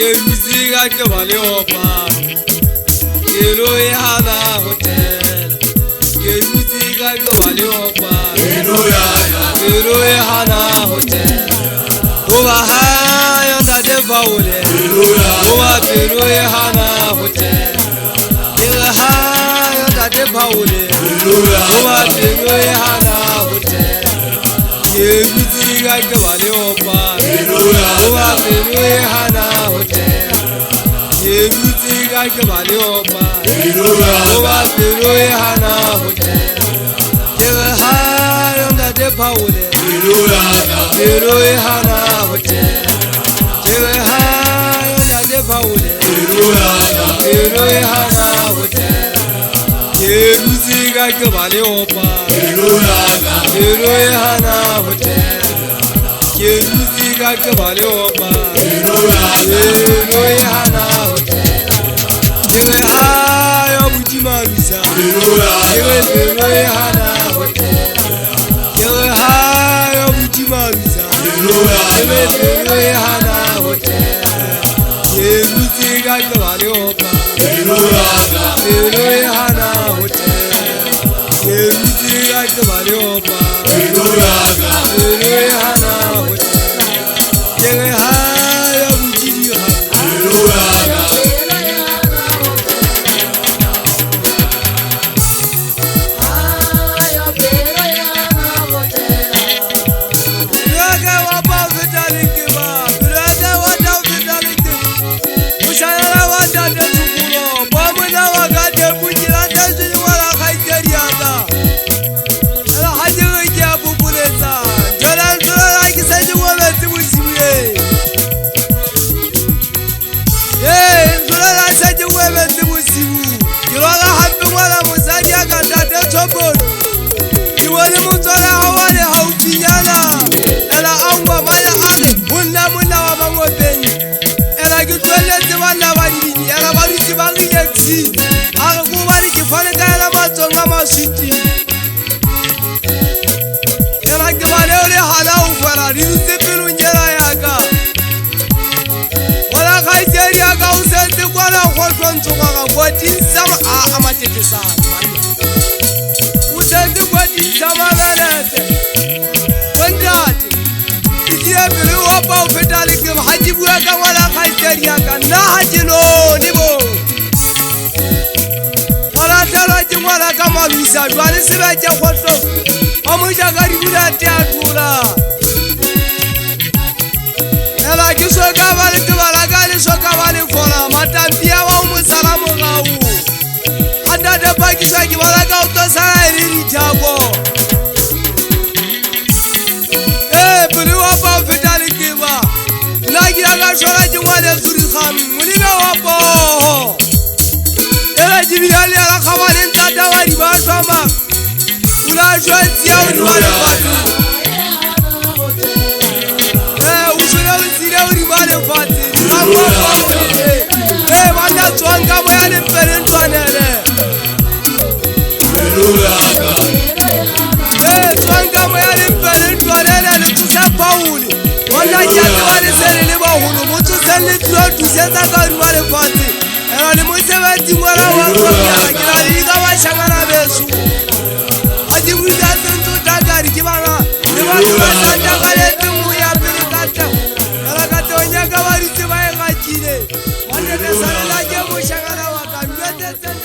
musica che vale opa che lo è hana hotel che musica che vale opa che lo è hana hotel oba ha yanda de baule oba che lo è hana hotel che ha yanda de baule oba che lo è hana hotel che musica che vale opa oba che lo è hana hotel che musica che vale opa oba che lo è hana hotel che ha yanda de baule che lo è hana hotel che ha yanda de baule che lo è hana hotel che musica che vale opa che lo è hana hotel che musica che vale opa che lo è hana hotel che ha yo bujimarusa che lo è hana hotel che ha yo bujimarusa che lo è hana hotel che musica che vale opa che lo è hana hotel che musica che vale opa che lo è hana hotel che ha yo bujimarusa Wanda da sarala ke mu shagala wa kan